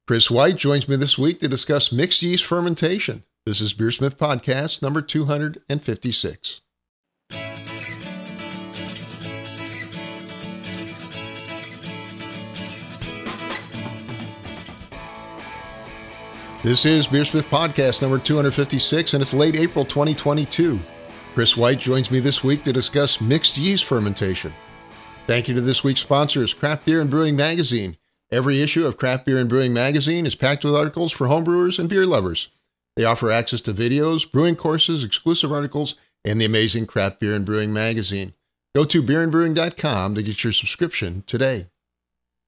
Chris White joins me this week to discuss mixed yeast fermentation. This is BeerSmith Podcast number 256. This is BeerSmith Podcast number 256, and it's late April 2022. Chris White joins me this week to discuss mixed yeast fermentation. Thank you to this week's sponsors, Craft Beer and Brewing Magazine. Every issue of Craft Beer and Brewing Magazine is packed with articles for homebrewers and beer lovers. They offer access to videos, brewing courses, exclusive articles, and the amazing Craft Beer and Brewing Magazine. Go to beerandbrewing.com to get your subscription today.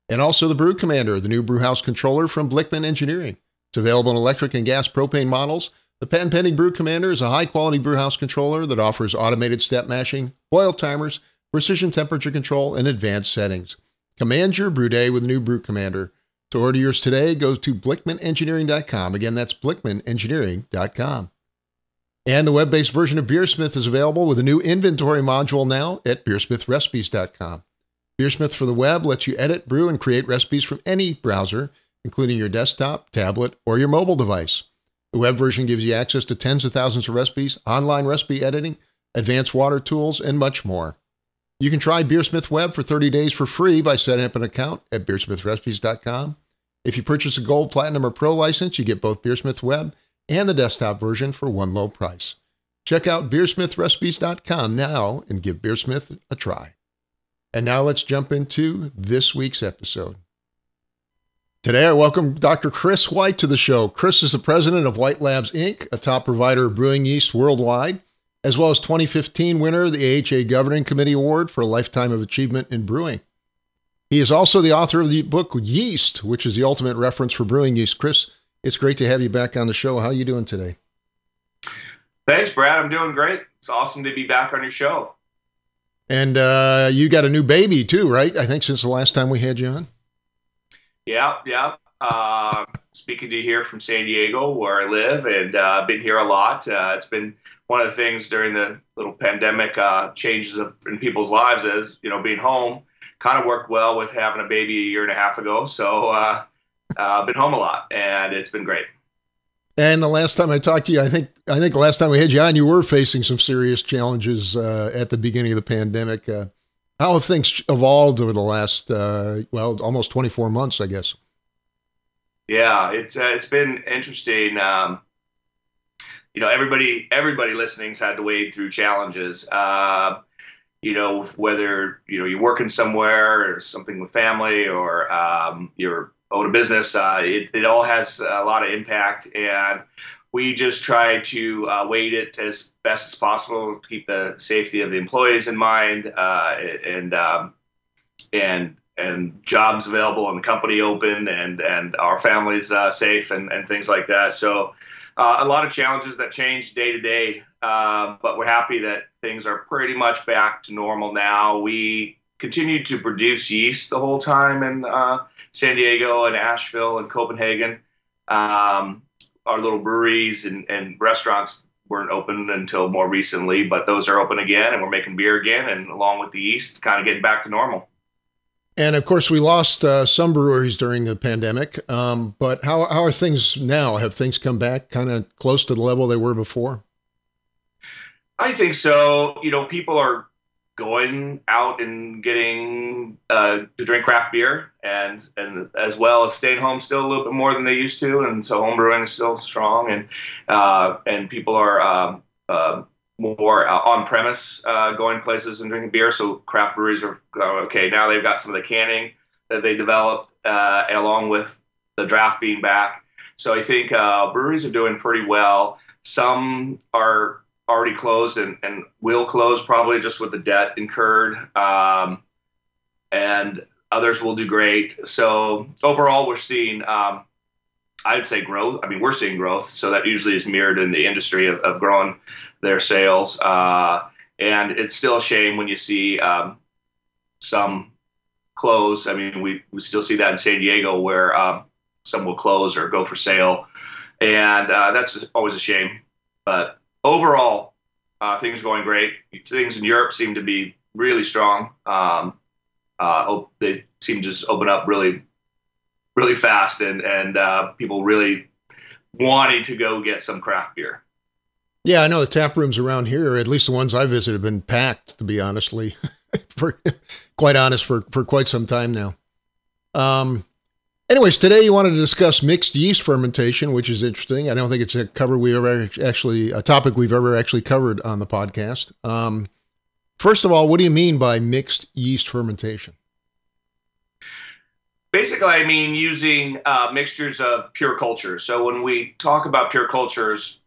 And also the Brew Commander, the new brewhouse controller from Blickman Engineering. It's available in electric and gas propane models. The patent-pending Brew Commander is a high-quality brewhouse controller that offers automated step mashing, boil timers, precision temperature control, and advanced settings. Command your brew day with the new Brew Commander. To order yours today, go to blickmanengineering.com. Again, that's blickmanengineering.com. And the web-based version of BeerSmith is available with a new inventory module now at beersmithrecipes.com. BeerSmith for the web lets you edit, brew, and create recipes from any browser, including your desktop, tablet, or your mobile device. The web version gives you access to tens of thousands of recipes, online recipe editing, advanced water tools, and much more. You can try BeerSmith Web for 30 days for free by setting up an account at beersmithrecipes.com. If you purchase a Gold, Platinum, or Pro license, you get both BeerSmith Web and the desktop version for one low price. Check out beersmithrecipes.com now and give BeerSmith a try. And now let's jump into this week's episode. Today, I welcome Dr. Chris White to the show. Chris is the president of White Labs, Inc., a top provider of brewing yeast worldwide, as well as 2015 winner of the AHA Governing Committee Award for a Lifetime of Achievement in Brewing. He is also the author of the book Yeast, which is the ultimate reference for brewing yeast. Chris, it's great to have you back on the show. How are you doing today? Thanks, Brad. I'm doing great. It's awesome to be back on your show. And you got a new baby too, right? I think since the last time we had you on. Yeah. Speaking to you here from San Diego, where I live, and I've been here a lot. It's been one of the things during the little pandemic changes in people's lives is, being home kind of worked well with having a baby a year and a half ago. So I've been home a lot, and it's been great. And the last time I talked to you, I think the last time we had you on, you were facing some serious challenges at the beginning of the pandemic. How have things evolved over the last, almost 24 months, I guess? Yeah, it's been interesting. Everybody listening's had to wade through challenges. Whether you're working somewhere or something with family or you're own a business, it all has a lot of impact, and we just try to weight it as best as possible, keep the safety of the employees in mind, and jobs available and the company open, and our families safe, and things like that. So a lot of challenges that change day to day, but we're happy that things are pretty much back to normal now. We continue to produce yeast the whole time in San Diego and Asheville and Copenhagen. Our little breweries and restaurants weren't open until more recently, but those are open again, and we're making beer again, and along with the yeast, kind of getting back to normal. And of course, we lost some breweries during the pandemic, but how are things now? Have things come back kind of close to the level they were before? I think so. People are going out and getting to drink craft beer, and as well as staying home still a little bit more than they used to, and so home brewing is still strong, and people are more on premise going places and drinking beer. So craft breweries are okay now. They've got some of the canning that they developed along with the draft being back. So I think breweries are doing pretty well. Some are already closed and will close probably just with the debt incurred, and others will do great. So overall, we're seeing, I'd say, growth. I mean, we're seeing growth, so that usually is mirrored in the industry of growing their sales. And it's still a shame when you see some close. I mean, we still see that in San Diego where some will close or go for sale, and that's always a shame. But overall, things are going great. Things in Europe seem to be really strong. They seem to just open up really really fast, and people really wanting to go get some craft beer. Yeah, I know the tap rooms around here, at least the ones I visited, have been packed, to be honestly, for quite honest, for quite some time now. Anyways, today you wanted to discuss mixed yeast fermentation, which is interesting. I don't think it's a topic we've ever actually covered on the podcast. First of all, what do you mean by mixed yeast fermentation? Basically, I mean using mixtures of pure cultures. So when we talk about pure cultures,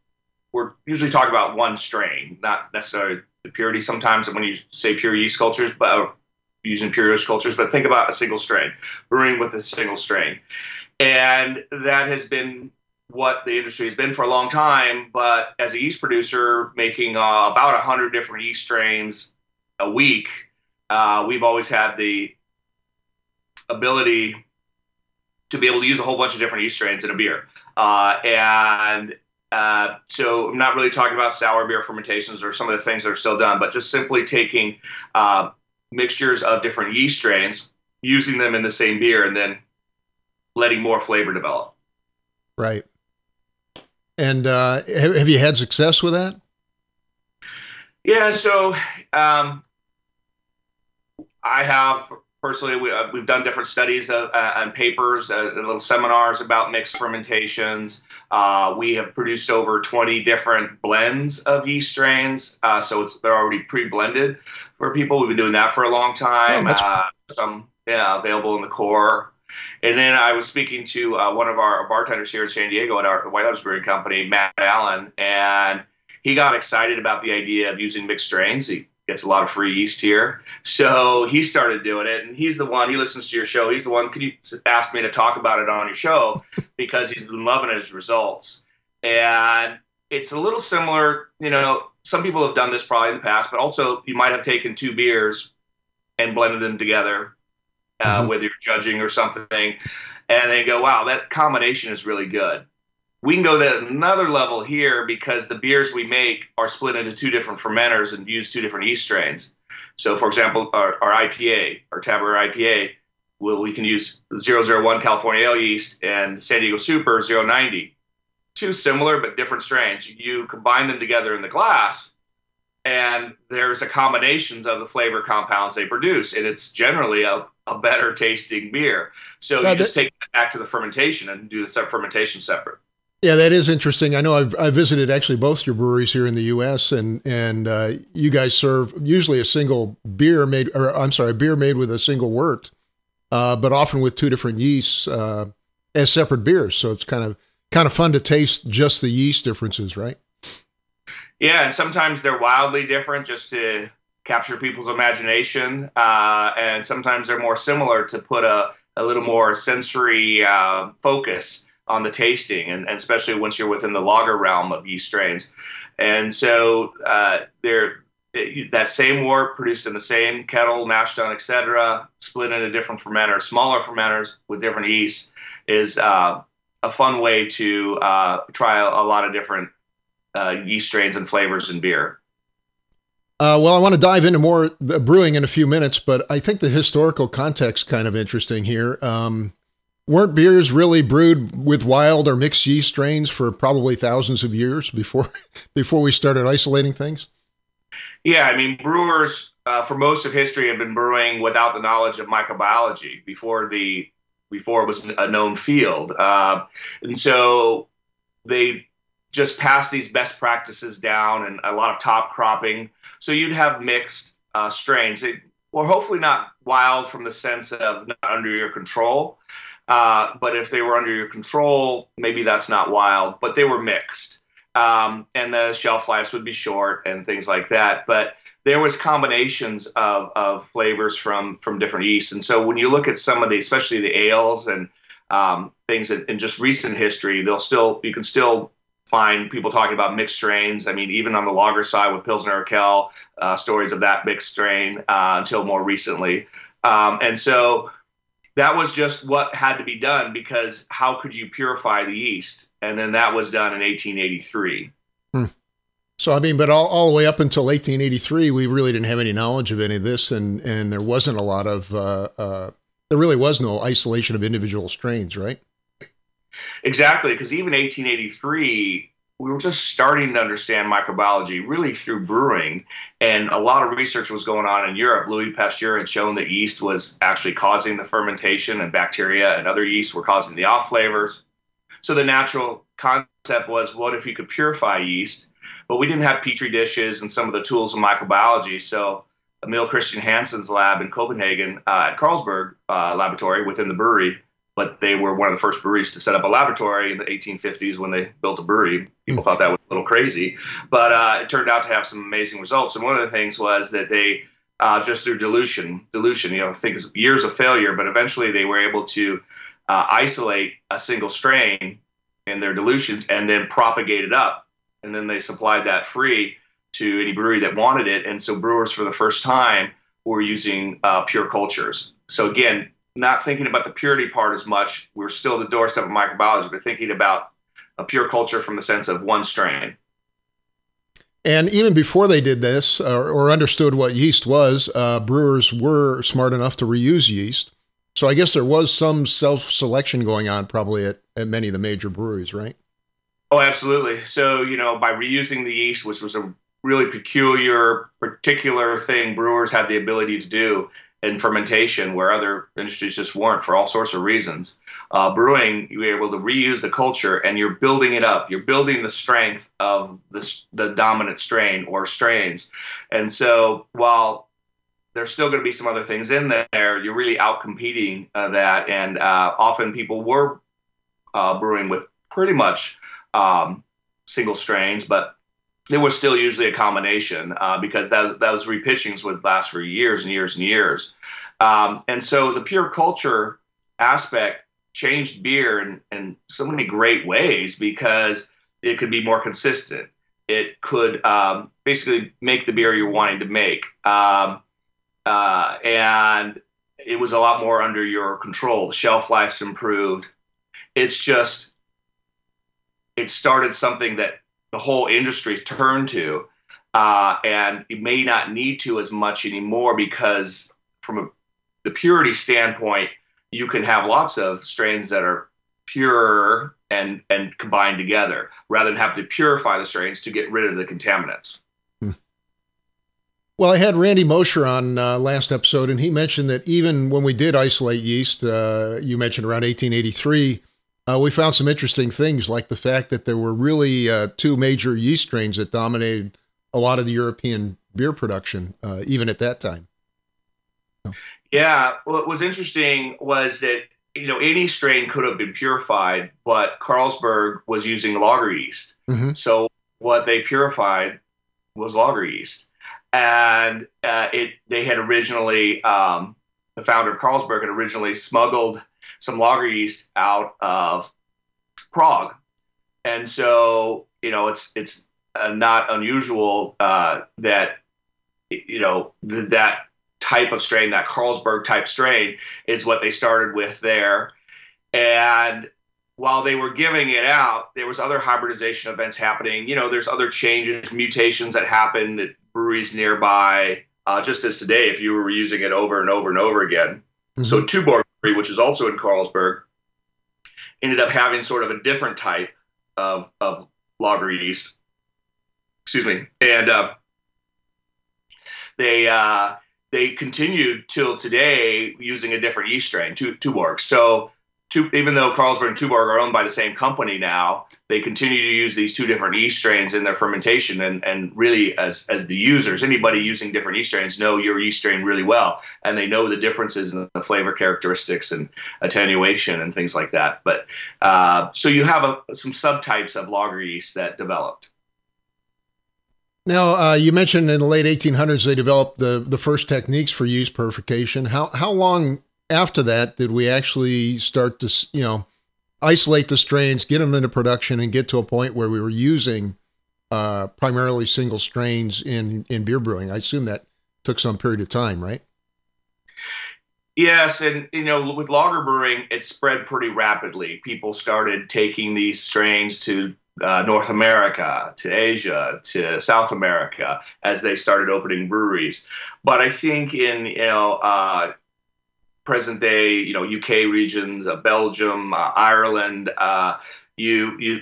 we're usually talking about one strain, not necessarily the purity. Sometimes when you say pure yeast cultures, but using pure yeast cultures, but think about a single strain, brewing with a single strain. And that has been what the industry has been for a long time. But as a yeast producer, making about 100 different yeast strains a week, we've always had the ability to be able to use a whole bunch of different yeast strains in a beer. So I'm not really talking about sour beer fermentations or some of the things that are still done, but just simply taking mixtures of different yeast strains, using them in the same beer, and then letting more flavor develop. Right. And have you had success with that? Yeah, so I have personally. We've done different studies and papers, little seminars about mixed fermentations. We have produced over 20 different blends of yeast strains, so they're already pre-blended for people. We've been doing that for a long time. Some available in the core. And then I was speaking to one of our bartenders here in San Diego at our White House Brewing Company, Matt Allen, and he got excited about the idea of using mixed strains. He gets a lot of free yeast here. So he started doing it, and he listens to your show. He's the one, could you ask me to talk about it on your show? Because he's been loving his results. And it's a little similar, some people have done this probably in the past, but also you might have taken two beers and blended them together, whether you're judging or something, and they go, wow, that combination is really good. We can go to another level here because the beers we make are split into two different fermenters and use two different yeast strains. So, for example, our IPA, our Taber IPA, we can use 001 California Ale yeast and San Diego Super 090. Two similar but different strains. You combine them together in the glass, and there's a combinations of the flavor compounds they produce, and it's generally a better tasting beer. So you just take it back to the fermentation and do the fermentation separate. Yeah, that is interesting. I know I've visited actually both your breweries here in the U.S. and you guys serve usually a single beer made with a single wort, but often with two different yeasts as separate beers. So it's kind of fun to taste just the yeast differences, right? Yeah, and sometimes they're wildly different just to capture people's imagination, and sometimes they're more similar to put a little more sensory focus on the tasting, and especially once you're within the lager realm of yeast strains. And so that same wort produced in the same kettle, mashed on, etc., split into different fermenters, smaller fermenters with different yeasts, is a fun way to try a lot of different yeast strains and flavors in beer. Well, I want to dive into more brewing in a few minutes, but I think the historical context kind of interesting here. Weren't beers really brewed with wild or mixed yeast strains for probably thousands of years before we started isolating things? Yeah, I mean, brewers for most of history have been brewing without the knowledge of microbiology before it was a known field, and so they just passed these best practices down and a lot of top cropping. So you'd have mixed strains. They were hopefully not wild from the sense of not under your control. But if they were under your control, maybe that's not wild, but they were mixed. And the shelf lives would be short and things like that. But there was combinations of flavors from different yeasts. And so when you look at some of the, especially the ales and things in just recent history, you can still find people talking about mixed strains. I mean, even on the lager side with Pilsner Urquell, stories of that mixed strain until more recently. And so that was just what had to be done, because how could you purify the yeast? And then that was done in 1883. So, I mean, but all the way up until 1883, we really didn't have any knowledge of any of this, and there wasn't a lot of there really was no isolation of individual strains, right? Exactly, because even 1883, we were just starting to understand microbiology really through brewing, and a lot of research was going on in Europe. Louis Pasteur had shown that yeast was actually causing the fermentation, and bacteria and other yeast were causing the off flavors. So the natural concept was, what if you could purify yeast? But we didn't have petri dishes and some of the tools of microbiology. So Emil Christian Hansen's lab in Copenhagen at Carlsberg laboratory within the brewery, but they were one of the first breweries to set up a laboratory in the 1850s when they built a brewery. People thought that was a little crazy, but it turned out to have some amazing results. And one of the things was that they, just through dilution, I think it's years of failure, but eventually they were able to isolate a single strain in their dilutions and then propagate it up. And then they supplied that free to any brewery that wanted it. And so brewers for the first time were using pure cultures. So again, not thinking about the purity part as much. We're still at the doorstep of microbiology, but thinking about a pure culture from the sense of one strain. And even before they did this or understood what yeast was, brewers were smart enough to reuse yeast. So I guess there was some self-selection going on probably at many of the major breweries, right? Oh, absolutely. So, by reusing the yeast, which was a really particular thing brewers had the ability to do in fermentation, where other industries just weren't for all sorts of reasons. Brewing, you were able to reuse the culture, and you're building it up. You're building the strength of the dominant strain or strains. And so while there's still going to be some other things in there, you're really out-competing that. And often people were brewing with pretty much single strains, but there was still usually a combination because those repitchings would last for years and years and years. And so the pure culture aspect changed beer in so many great ways because it could be more consistent. It could basically make the beer you're wanting to make. And it was a lot more under your control. The shelf life's improved. It started something that the whole industry turned to, and you may not need to as much anymore because from the purity standpoint, you can have lots of strains that are pure and combined together rather than have to purify the strains to get rid of the contaminants. Well, I had Randy Mosher on last episode, and he mentioned that even when we did isolate yeast, you mentioned around 1883, we found some interesting things, like the fact that there were really two major yeast strains that dominated a lot of the European beer production, even at that time. Yeah, what was interesting was that, any strain could have been purified, but Carlsberg was using lager yeast. Mm-hmm. So what they purified was lager yeast. And they had originally, the founder of Carlsberg had originally smuggled some lager yeast out of Prague. And so, it's not unusual that, that type of strain, that Carlsberg type strain, is what they started with there. And while they were giving it out, there was other hybridization events happening. There's other changes, mutations that happened at breweries nearby, just as today, if you were using it over and over and over again. Mm-hmm. So Tuborg, which is also in Carlsberg, ended up having sort of a different type of lager yeast. Excuse me. And they continued till today using a different yeast strain, Tuborg. So even though Carlsberg and Tuborg are owned by the same company now, they continue to use these two different yeast strains in their fermentation. And really, as the users, anybody using different yeast strains know your yeast strain really well, and they know the differences in the flavor characteristics and attenuation and things like that. But so you have some subtypes of lager yeast that developed. Now, you mentioned in the late 1800s they developed the first techniques for yeast purification. How long after that did we actually start to, isolate the strains, get them into production, and get to a point where we were using primarily single strains in beer brewing? I assume that took some period of time, right? Yes, and with lager brewing, it spread pretty rapidly. People started taking these strains to North America, to Asia, to South America as they started opening breweries. But I think in present day, UK regions, Belgium, Ireland,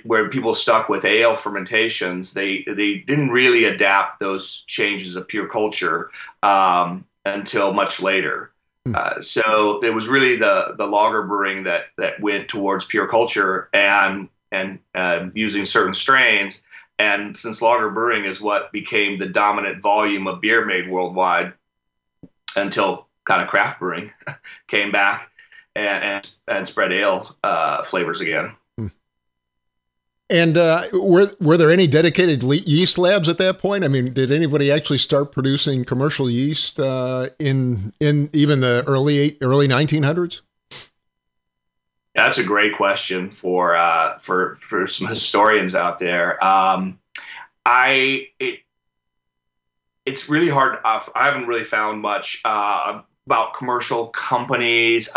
where people stuck with ale fermentations, they didn't really adapt those changes of pure culture until much later. So it was really the lager brewing that went towards pure culture and using certain strains. And since lager brewing is what became the dominant volume of beer made worldwide until kind of craft brewing came back and spread ale flavors again. And were there any dedicated yeast labs at that point? I mean, did anybody actually start producing commercial yeast in even the early 1900s? That's a great question for some historians out there. It's really hard. I haven't really found much about commercial companies.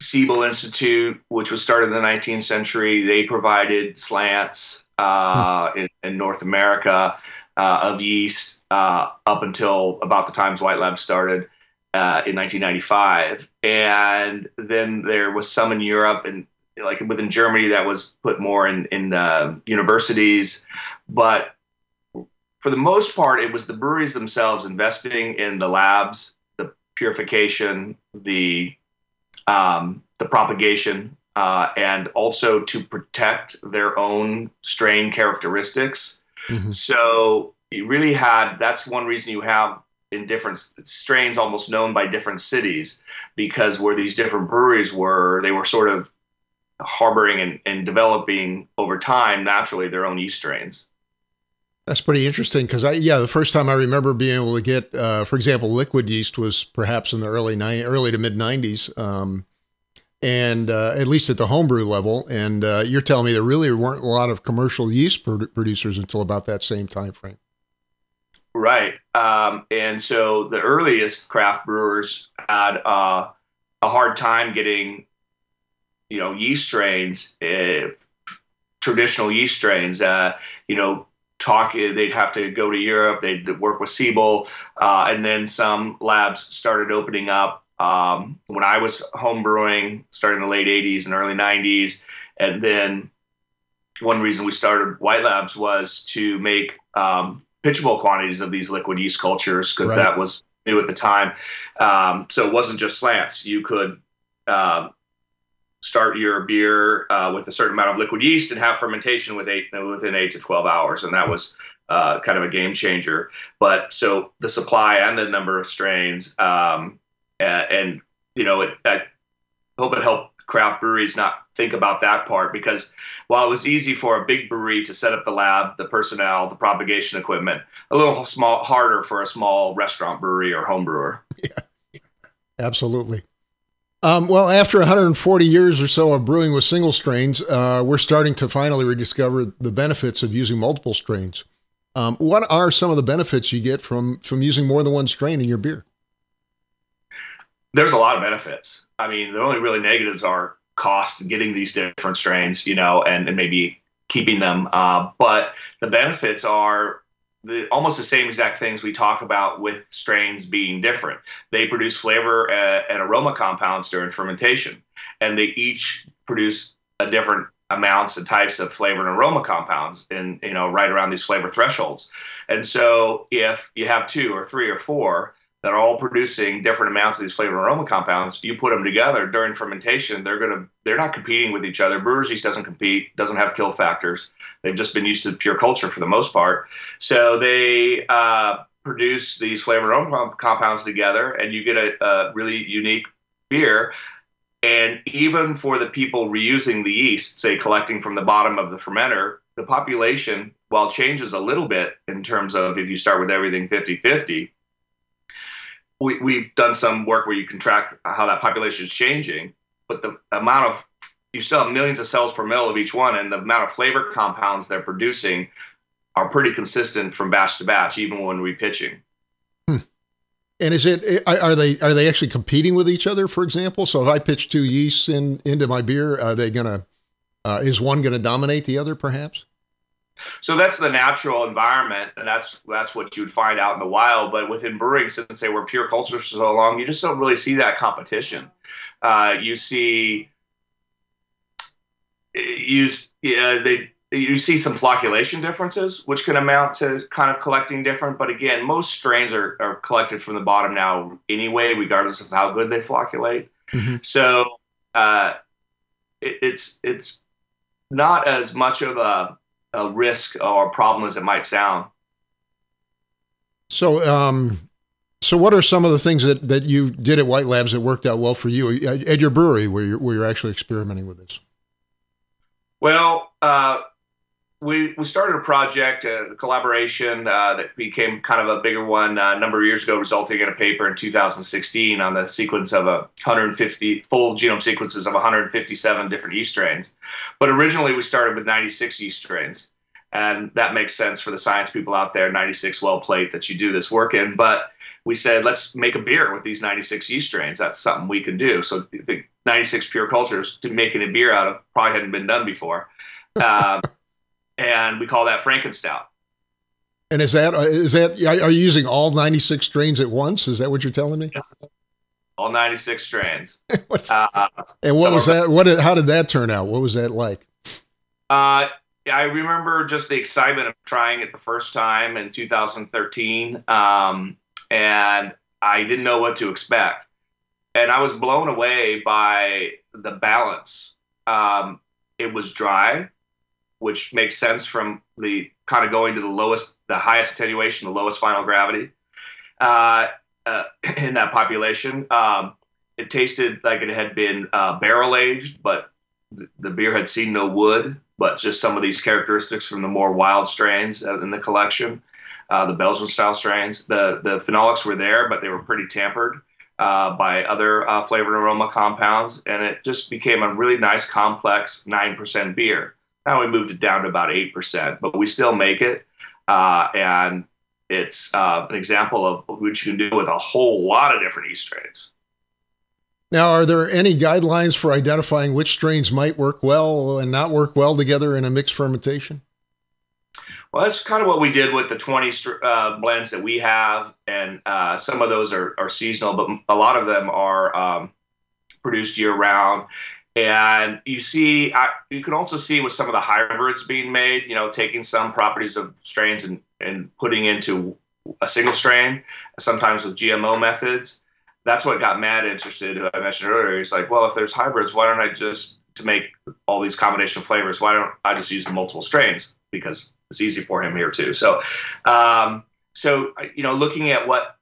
Siebel Institute, which was started in the 19th century, they provided slants in North America of yeast up until about the times White Lab started in 1995. And then there was some in Europe and like within Germany that was put more in universities. But for the most part, it was the breweries themselves investing in the labs, the purification, the propagation, and also to protect their own strain characteristics. Mm-hmm. So you really that's one reason you have in different strains almost known by different cities, because where these different breweries were, they were sort of harboring and developing over time naturally their own yeast strains. That's pretty interesting because the first time I remember being able to get, for example, liquid yeast was perhaps in the early to mid 90s, and at least at the homebrew level. And you're telling me there really weren't a lot of commercial yeast producers until about that same time frame. Right, and so the earliest craft brewers had a hard time getting, yeast strains, traditional yeast strains, they'd have to go to Europe, they'd work with Siebel, and then some labs started opening up when I was home brewing, starting in the late 80s and early 90s. And then one reason we started White Labs was to make pitchable quantities of these liquid yeast cultures, because that was new at the time. So it wasn't just slants. You could start your beer with a certain amount of liquid yeast and have fermentation within 8 to 12 hours. And that was kind of a game changer. But so the supply and the number of strains, I hope it helped craft breweries not think about that part, because while it was easy for a big brewery to set up the lab, the personnel, the propagation equipment, a little harder for a small restaurant brewery or home brewer. Yeah, absolutely. Well, after 140 years or so of brewing with single strains, we're starting to finally rediscover the benefits of using multiple strains. What are some of the benefits you get from using more than one strain in your beer? There's a lot of benefits. I mean, the only really negatives are cost, getting these different strains, and maybe keeping them. But the benefits are almost the same exact things we talk about with strains being different. They produce flavor and aroma compounds during fermentation, and they each produce a different amounts and types of flavor and aroma compounds in, right around these flavor thresholds. And so if you have 2 or 3 or 4 that are all producing different amounts of these flavor and aroma compounds, you put them together during fermentation, they're not competing with each other. Brewer's yeast doesn't compete, doesn't have kill factors. They've just been used to pure culture for the most part. So they produce these flavor and aroma compounds together, and you get a really unique beer. And even for the people reusing the yeast, say collecting from the bottom of the fermenter, the population, while changes a little bit in terms of if you start with everything 50-50, we've done some work where you can track how that population is changing, but the amount of, you still have millions of cells per mil of each one, and the amount of flavor compounds they're producing are pretty consistent from batch to batch, even when repitching. And are they actually competing with each other, for example? So if I pitch 2 yeasts into my beer, is one gonna dominate the other, perhaps? So that's the natural environment, and that's what you would find out in the wild. But within brewing, since they were pure cultures for so long, you just don't really see that competition. You see, you see some flocculation differences, which can amount to kind of collecting different. But again, most strains are collected from the bottom now anyway, regardless of how good they flocculate. Mm-hmm. So it's not as much of a risk or a problem as it might sound. So, so what are some of the things that you did at White Labs that worked out well for you at your brewery, where you're actually experimenting with this? Well, we started a project, a collaboration that became kind of a bigger one a number of years ago, resulting in a paper in 2016 on the sequence of 150 full genome sequences of 157 different yeast strains. But originally we started with 96 yeast strains, and that makes sense for the science people out there, 96 well plate that you do this work in. But we said, let's make a beer with these 96 yeast strains. That's something we can do. So the 96 pure cultures to making a beer out of probably hadn't been done before. And we call that Frankenstout. And is that, are you using all 96 strains at once? Is that what you're telling me? All 96 strains. And what was that? How did that turn out? What was that like? I remember just the excitement of trying it the first time in 2013. And I didn't know what to expect. And I was blown away by the balance. It was dry, which makes sense from the kind of going to the highest attenuation, the lowest final gravity in that population. It tasted like it had been barrel aged, but the beer had seen no wood, but just some of these characteristics from the more wild strains in the collection, the Belgian style strains. The phenolics were there, but they were pretty tampered by other flavor and aroma compounds, and it just became a really nice, complex 9% beer. Now we moved it down to about 8%, but we still make it, and it's an example of what you can do with a whole lot of different yeast strains. Now, are there any guidelines for identifying which strains might work well and not work well together in a mixed fermentation? Well, that's kind of what we did with the 20 blends that we have, and some of those are seasonal, but a lot of them are produced year-round. And you can also see with some of the hybrids being made, taking some properties of strains and putting into a single strain, sometimes with GMO methods. That's what got Matt interested, who I mentioned earlier. He's like, well, if there's hybrids, why don't I to make all these combination flavors, why don't I just use the multiple strains? Because it's easy for him here too. So, looking at what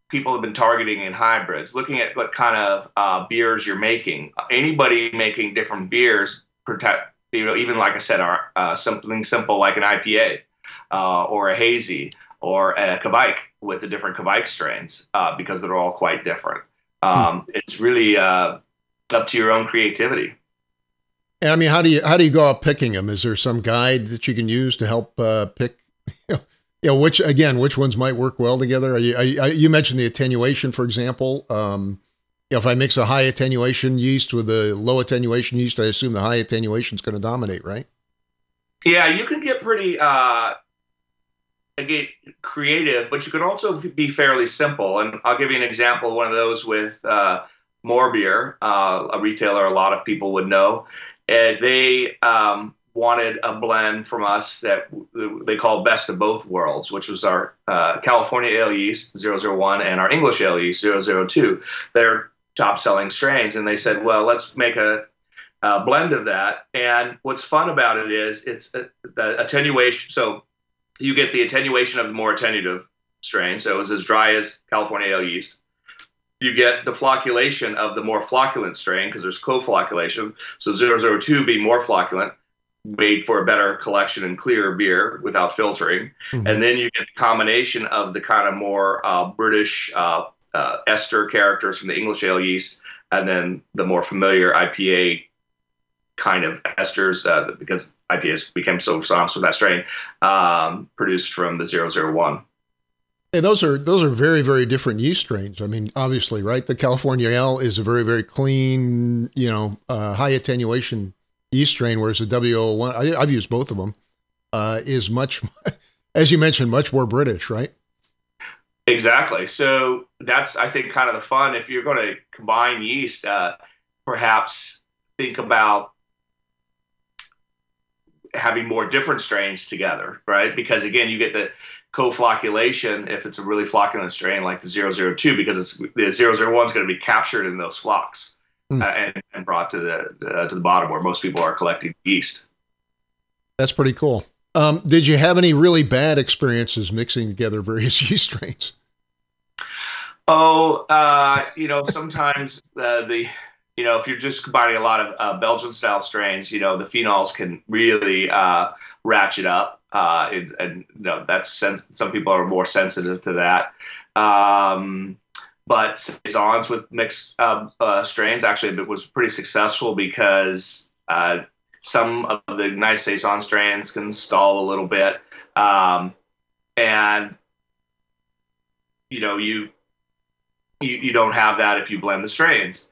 people have been targeting in hybrids, looking at what kind of beers you're making. Anybody making different beers, even like I said, something simple like an IPA or a hazy or a Kvike with the different Kvike strains, because they're all quite different. It's really up to your own creativity. And I mean, how do you go out picking them? Is there some guide that you can use to help pick? Which ones might work well together? You mentioned the attenuation, for example. If I mix a high attenuation yeast with a low attenuation yeast, I assume the high attenuation is going to dominate, right? Yeah, you can get pretty creative, but you can also be fairly simple. And I'll give you an example of one of those with More Beer, a retailer a lot of people would know. They wanted a blend from us that they call Best of Both Worlds, which was our California Ale Yeast 001 and our English Ale Yeast 002. They're top-selling strains, and they said, well, let's make a blend of that. And what's fun about it is it's the attenuation. So you get the attenuation of the more attenuative strain, so it was as dry as California Ale Yeast. You get the flocculation of the more flocculent strain, because there's co-flocculation. So 002 being more flocculent, made for a better collection and clearer beer without filtering. Mm-hmm. And then you get the combination of the kind of more British ester characters from the English ale yeast, and then the more familiar IPA kind of esters, because IPAs became so synonymous with that strain, produced from the 001. Hey, those are very, very different yeast strains. I mean, obviously, right? The California Ale is a very, very clean, high attenuation yeast strain, whereas the W01, I've used both of them. is much, as you mentioned, much more British, right? Exactly. So that's, I think, kind of the fun. If you're going to combine yeast, perhaps think about having more different strains together, right? Because again, you get the co-flocculation if it's a really flocculent strain like the 002, because it's the 001 is going to be captured in those flocks and brought to the bottom where most people are collecting yeast. That's pretty cool. Did you have any really bad experiences mixing together various yeast strains? Oh, sometimes if you're just combining a lot of Belgian style strains, the phenols can really ratchet up. That's some people are more sensitive to that. But saisons with mixed strains, actually, it was pretty successful because some of the nice saison strains can stall a little bit, and you don't have that if you blend the strains.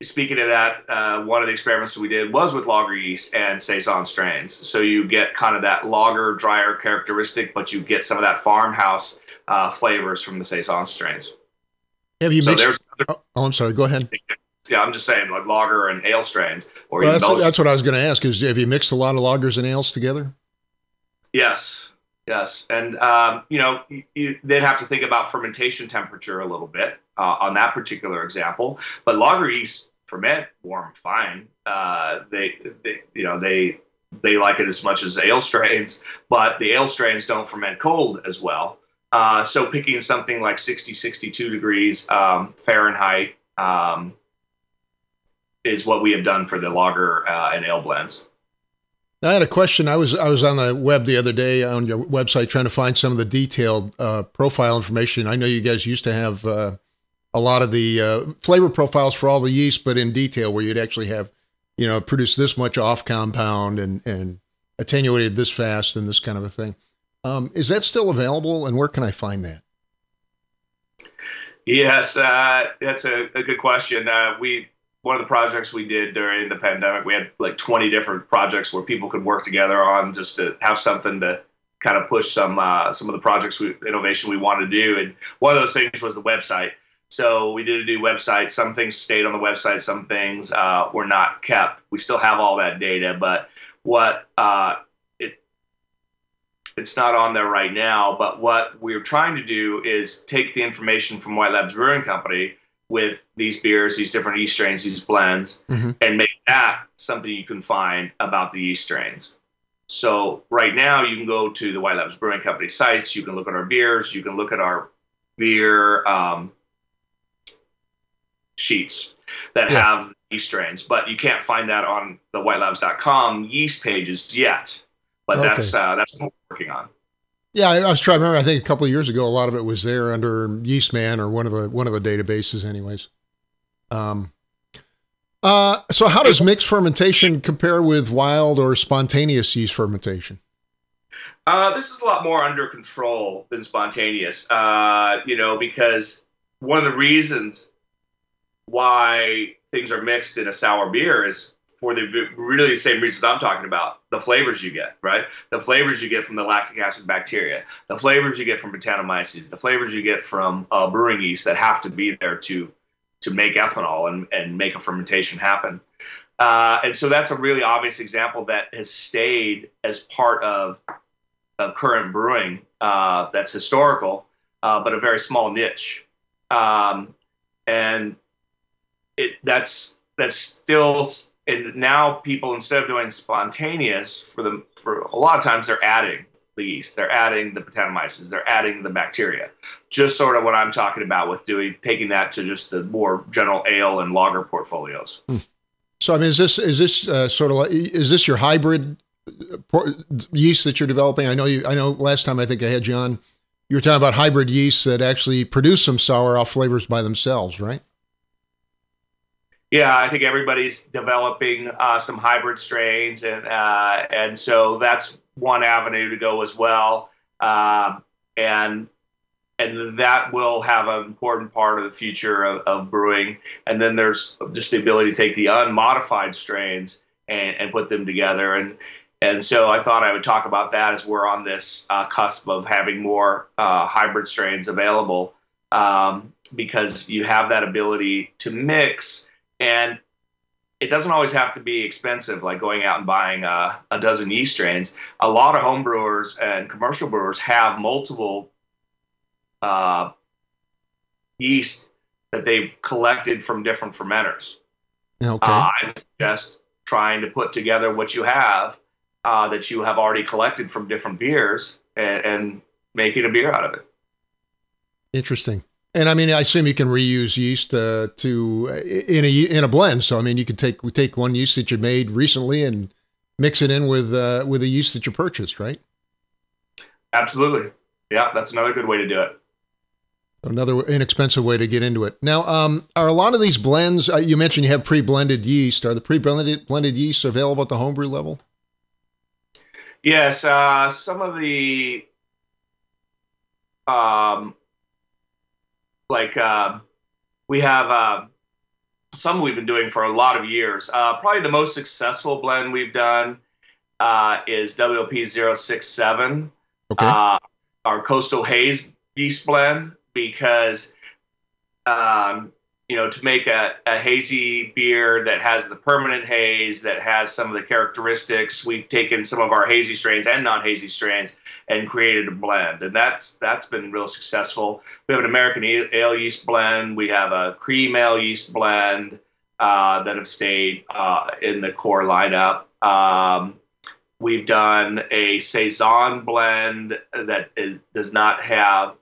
Speaking of that, one of the experiments that we did was with lager yeast and saison strains. So you get kind of that lager, drier characteristic, but you get some of that farmhouse flavors from the saison strains. Have you mixed? I'm sorry. Go ahead. Yeah, I'm just saying, like lager and ale strains. Or that's what I was going to ask. Is have you mixed a lot of lagers and ales together? Yes. And, you then have to think about fermentation temperature a little bit on that particular example. But lager yeast ferment warm fine. They like it as much as ale strains, but the ale strains don't ferment cold as well. So picking something like 60, 62 degrees Fahrenheit is what we have done for the lager and ale blends. I had a question. I was on the web the other day on your website trying to find some of the detailed profile information. I know you guys used to have a lot of the flavor profiles for all the yeast, but in detail where you'd actually have, produce this much off compound and attenuated this fast and this kind of a thing. Is that still available, and where can I find that? Yes, that's a good question. One of the projects we did during the pandemic, we had like 20 different projects where people could work together on just to have something to kind of push some of the projects innovation we wanted to do. And one of those things was the website. So we did a new website. Some things stayed on the website. Some things were not kept. We still have all that data, but it's not on there right now. But what we're trying to do is take the information from White Labs Brewing Company with these beers, these different yeast strains, these blends, and make that something you can find about the yeast strains. So right now you can go to the White Labs Brewing Company sites. You can look at our beers. You can look at our beer sheets that have yeast strains, but you can't find that on the whitelabs.com yeast pages yet. But that's what we're working on. Yeah, I was trying to remember. I think a couple of years ago, a lot of it was there under Yeastman or one of the databases, anyways. So how does mixed fermentation compare with wild or spontaneous yeast fermentation? This is a lot more under control than spontaneous. Because one of the reasons why things are mixed in a sour beer is for the same reasons I'm talking about. The flavors you get, right? The flavors you get from the lactic acid bacteria, the flavors you get from Brettanomyces, the flavors you get from brewing yeast that have to be there to make ethanol and make a fermentation happen. And so that's a really obvious example that has stayed as part of current brewing that's historical, but a very small niche. And that's still. And now people, instead of doing spontaneous, for a lot of times they're adding the yeast, they're adding the Brettanomyces, they're adding the bacteria. Just sort of what I'm talking about with taking that to just the more general ale and lager portfolios. So I mean, is this sort of like, is this your hybrid yeast that you're developing? I know last time I think I had you on, you were talking about hybrid yeasts that actually produce some sour off flavors by themselves, right? Yeah, I think everybody's developing some hybrid strains, and so that's one avenue to go as well, and that will have an important part of the future of brewing. And then there's just the ability to take the unmodified strains and put them together. And And so I thought I would talk about that as we're on this cusp of having more hybrid strains available, because you have that ability to mix, and it doesn't always have to be expensive, like going out and buying a dozen yeast strains. A lot of home brewers and commercial brewers have multiple yeast that they've collected from different fermenters. Okay. I suggest trying to put together what you have that you have already collected from different beers and making a beer out of it. Interesting. And I mean, I assume you can reuse yeast in a blend. So I mean, you could take one yeast that you made recently and mix it in with a yeast that you purchased, right? Absolutely. Yeah, that's another good way to do it. Another inexpensive way to get into it. Now, are a lot of these blends? You mentioned you have pre-blended yeast. Are the blended yeasts available at the homebrew level? Yes, some of the we have some we've been doing for a lot of years. Probably the most successful blend we've done is WLP 067, Okay. our Coastal Haze yeast blend, because to make a hazy beer that has the permanent haze, that has some of the characteristics, we've taken some of our hazy strains and non-hazy strains and created a blend, and that's been real successful. We have an American ale yeast blend. We have a cream ale yeast blend that have stayed in the core lineup. We've done a saison blend that does not have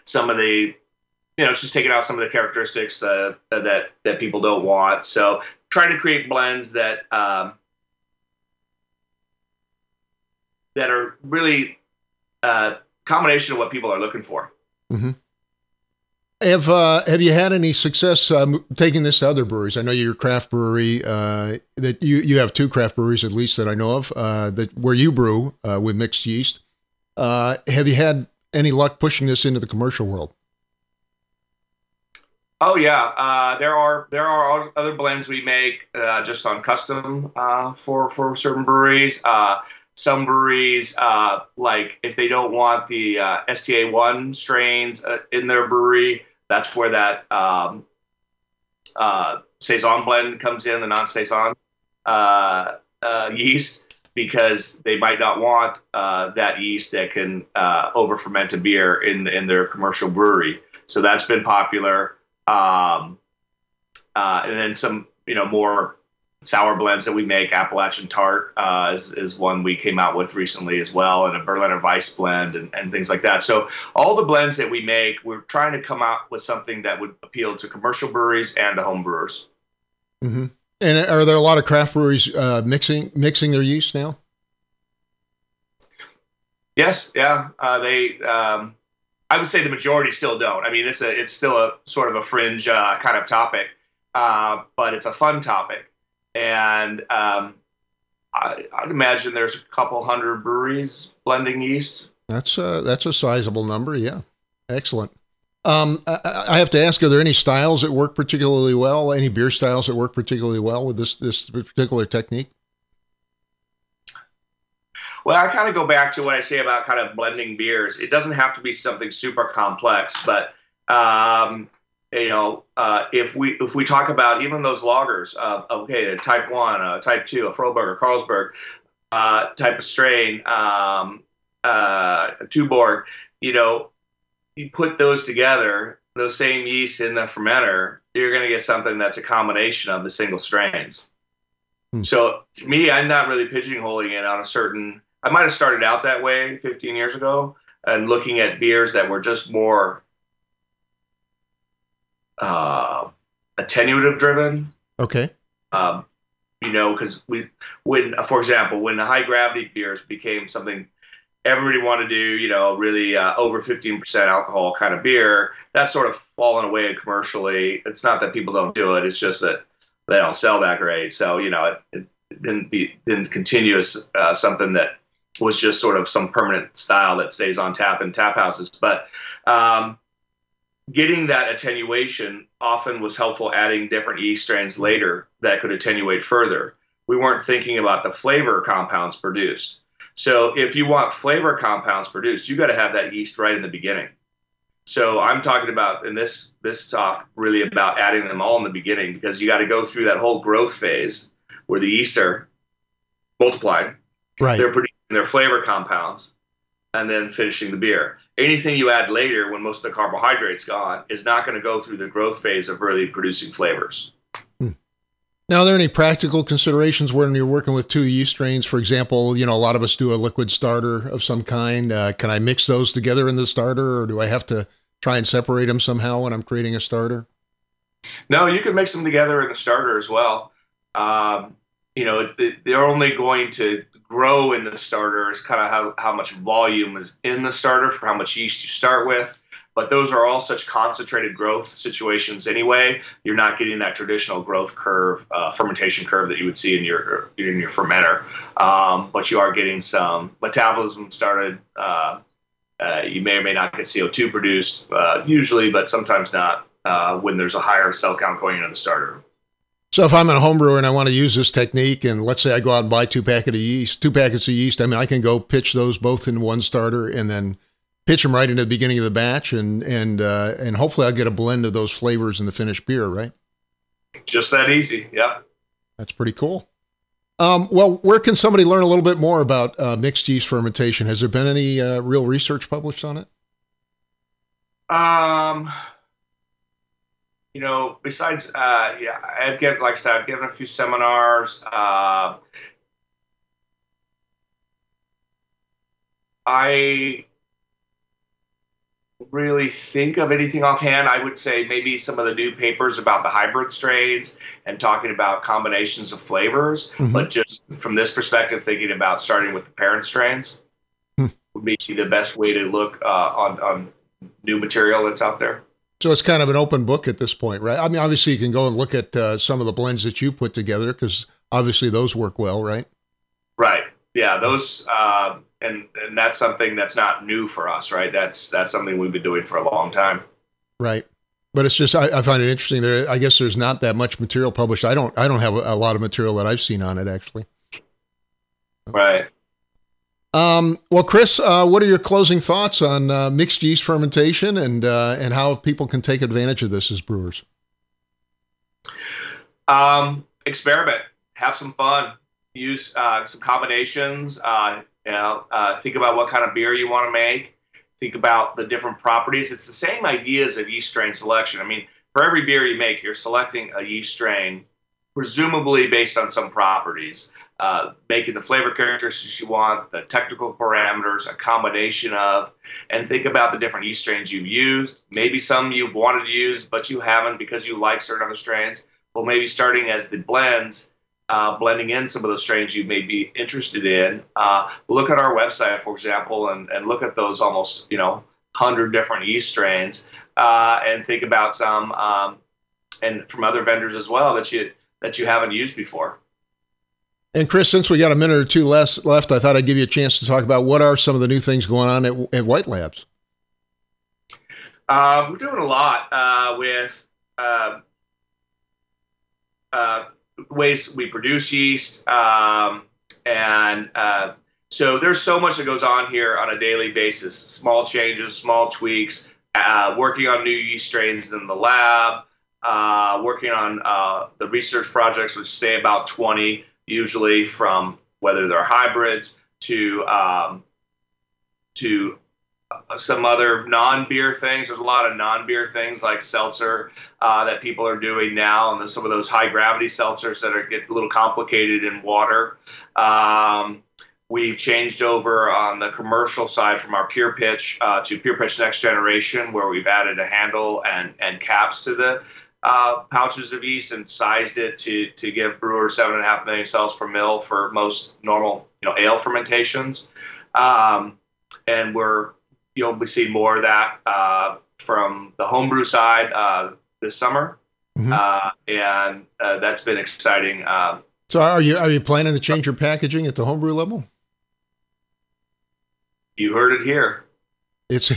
some of the, it's just taking out some of the characteristics that people don't want. So trying to create blends that are really a combination of what people are looking for. Mm-hmm. Have you had any success taking this to other breweries? I know your craft brewery, that you have two craft breweries at least that I know of, that where you brew with mixed yeast. Have you had any luck pushing this into the commercial world? Oh yeah, there are other blends we make just on custom for certain breweries. Some breweries, like if they don't want the STA1 strains in their brewery, that's where that saison blend comes in, the non-saison yeast, because they might not want that yeast that can over ferment a beer in their commercial brewery. So that's been popular. And then some, more sour blends that we make. Appalachian Tart is one we came out with recently as well, and a Berliner Weiss blend and things like that. So all the blends that we make, we're trying to come out with something that would appeal to commercial breweries and to home brewers. Mm-hmm. And are there a lot of craft breweries mixing their yeast now? Yes, yeah. I would say the majority still don't. I mean, it's still a sort of a fringe kind of topic, but it's a fun topic. And I'd imagine there's a couple hundred breweries blending yeast. That's a sizable number. Yeah. Excellent. I have to ask, are there any styles that work particularly well? Any beer styles that work particularly well with this particular technique? Well, I kind of go back to what I say about kind of blending beers. It doesn't have to be something super complex, but if we talk about even those lagers, a type 1, a type 2, a Froberg or Carlsberg type of strain, a Tuborg, you put those together, those same yeast in the fermenter, you're going to get something that's a combination of the single strains. So for me, I'm not really pigeonholing it on a certain. I might have started out that way 15 years ago and looking at beers that were just more attenuative driven. Okay. Because for example, when the high gravity beers became something everybody wanted to do, really over 15% alcohol kind of beer, that's sort of fallen away commercially. It's not that people don't do it; it's just that they don't sell that great. So it didn't continue as something that was just sort of some permanent style that stays on tap in tap houses. But getting that attenuation often was helpful, adding different yeast strains later that could attenuate further. we weren't thinking about the flavor compounds produced. So if you want flavor compounds produced, you got to have that yeast right in the beginning. So I'm talking about in this talk really about adding them all in the beginning, because you got to go through that whole growth phase where the yeast are multiplying. Right. They're producing their flavor compounds and then finishing the beer. Anything you add later when most of the carbohydrate's gone is not going to go through the growth phase of really producing flavors. Now, are there any practical considerations when you're working with two yeast strains? For example, a lot of us do a liquid starter of some kind. Can I mix those together in the starter, or do I have to try and separate them somehow when I'm creating a starter? No, you can mix them together in the starter as well. They're only going to grow in the starter is kind of how much volume is in the starter for how much yeast you start with. But those are all such concentrated growth situations anyway. You're not getting that traditional growth curve, fermentation curve that you would see in your fermenter. But you are getting some metabolism started. You may or may not get CO2 produced usually, but sometimes not when there's a higher cell count going into the starter. So if I'm a home brewer and I want to use this technique, and let's say I go out and buy two packets of yeast, I mean, I can go pitch those both in one starter and then pitch them right into the beginning of the batch, and hopefully I'll get a blend of those flavors in the finished beer, right? Just that easy, yeah. That's pretty cool. Well, where can somebody learn a little bit more about mixed yeast fermentation? Has there been any real research published on it? Besides, I've given a few seminars. I really think of anything offhand. I would say maybe some of the new papers about the hybrid strains and talking about combinations of flavors, but just from this perspective, thinking about starting with the parent strains would be the best way to look on new material that's out there. So it's kind of an open book at this point, right? I mean, obviously you can go and look at some of the blends that you put together, because obviously those work well, right? Right. Yeah. Those, and that's something that's not new for us, right? That's something we've been doing for a long time. Right. But it's just, I find it interesting. I guess there's not that much material published. I don't have a lot of material that I've seen on it, actually. Right. Well, Chris, what are your closing thoughts on mixed yeast fermentation and how people can take advantage of this as brewers? Experiment, have some fun, use some combinations. Think about what kind of beer you want to make. Think about the different properties. It's the same ideas of yeast strain selection. I mean, for every beer you make, you're selecting a yeast strain, presumably based on some properties. Making the flavor characteristics you want, the technical parameters, a combination of, and think about the different yeast strains you've used. Maybe some you've wanted to use, but you haven't because you like certain other strains. Well, maybe starting as the blends, blending in some of those strains you may be interested in. Look at our website, for example, and look at those almost 100 different yeast strains, and think about some, and from other vendors as well that you haven't used before. And Chris, since we got a minute or two left, I thought I'd give you a chance to talk about what are some of the new things going on at White Labs. We're doing a lot with ways we produce yeast, and so there's so much that goes on here on a daily basis. Small changes, small tweaks, working on new yeast strains in the lab, working on the research projects, which say about 20. Usually from whether they're hybrids to some other non-beer things. There's a lot of non-beer things like seltzer that people are doing now, and then some of those high-gravity seltzers that get a little complicated in water. We've changed over on the commercial side from our Pure Pitch to Pure Pitch Next Generation, where we've added a handle and caps to the pouches of yeast and sized it to give brewers 7.5 million cells per mil for most normal ale fermentations, and you'll be seeing more of that from the homebrew side this summer, and that's been exciting. So are you planning to change your packaging at the homebrew level? You heard it here. It's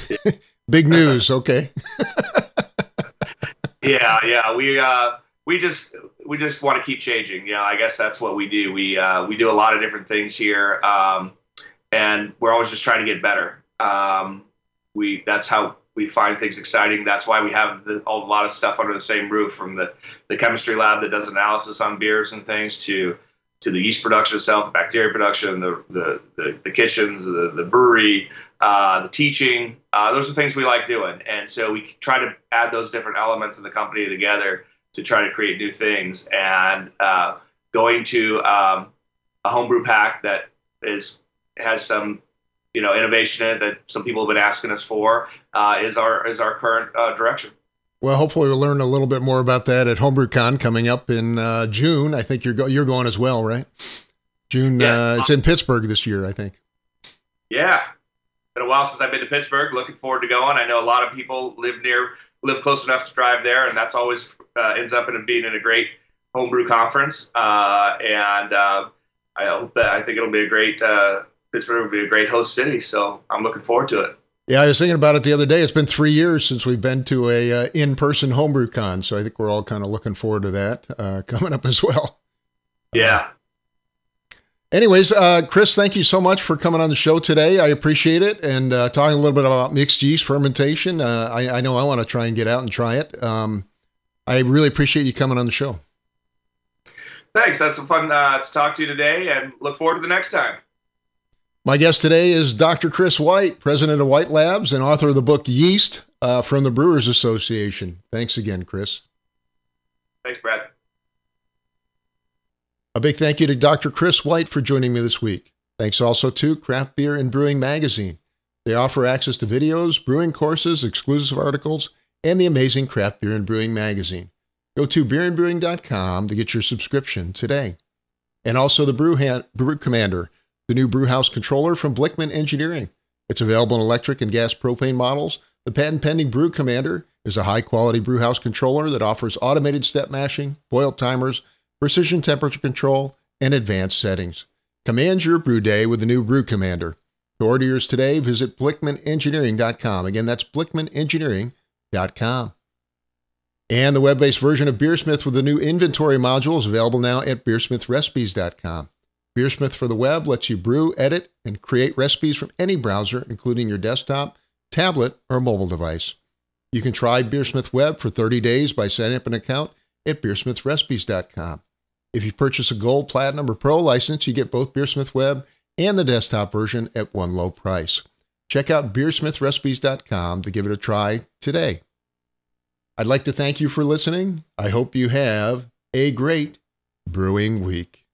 big news. Okay. Yeah. we just want to keep changing. You know, I guess that's what we do. We do a lot of different things here, and we're always just trying to get better. That's how we find things exciting. That's why we have a lot of stuff under the same roof, from the chemistry lab that does analysis on beers and things to the yeast production itself, the bacteria production, the kitchens, the brewery, the teaching. Those are things we like doing. And so we try to add those different elements of the company together to try to create new things. And going to a homebrew pack that has some innovation in it that some people have been asking us for is our current direction. Well, hopefully we'll learn a little bit more about that at HomebrewCon coming up in June. I think you're going as well, right? June. Yes. It's in Pittsburgh this year, I think. Yeah. Been a while since I've been to Pittsburgh. Looking forward to going. I know a lot of people live close enough to drive there, and that's always ends up being in a great homebrew conference. I think it'll be a great Pittsburgh will be a great host city. So I'm looking forward to it. Yeah, I was thinking about it the other day. It's been 3 years since we've been to a in-person homebrew con, so I think we're all kind of looking forward to that coming up as well. Yeah. Anyways, Chris, thank you so much for coming on the show today. I appreciate it, and talking a little bit about mixed yeast fermentation. I know I want to try and get out and try it. I really appreciate you coming on the show. Thanks. That's fun to talk to you today, and look forward to the next time. My guest today is Dr. Chris White, president of White Labs and author of the book Yeast from the Brewers Association. Thanks again, Chris. Thanks, Brad. A big thank you to Dr. Chris White for joining me this week. Thanks also to Craft Beer and Brewing Magazine. They offer access to videos, brewing courses, exclusive articles, and the amazing Craft Beer and Brewing Magazine. Go to beerandbrewing.com to get your subscription today. And also the Brew Commander, the new brewhouse controller from Blickman Engineering. It's available in electric and gas propane models. The patent-pending Brew Commander is a high-quality brewhouse controller that offers automated step mashing, boil timers, precision temperature control, and advanced settings. Command your brew day with the new Brew Commander. To order yours today, visit BlickmanEngineering.com. Again, that's BlickmanEngineering.com. And the web-based version of BeerSmith with the new inventory module is available now at BeerSmithRecipes.com. BeerSmith for the web lets you brew, edit, and create recipes from any browser, including your desktop, tablet, or mobile device. You can try BeerSmith Web for 30 days by setting up an account at BeerSmithRecipes.com. If you purchase a Gold, Platinum, or Pro license, you get both BeerSmith Web and the desktop version at one low price. Check out BeerSmithRecipes.com to give it a try today. I'd like to thank you for listening. I hope you have a great brewing week.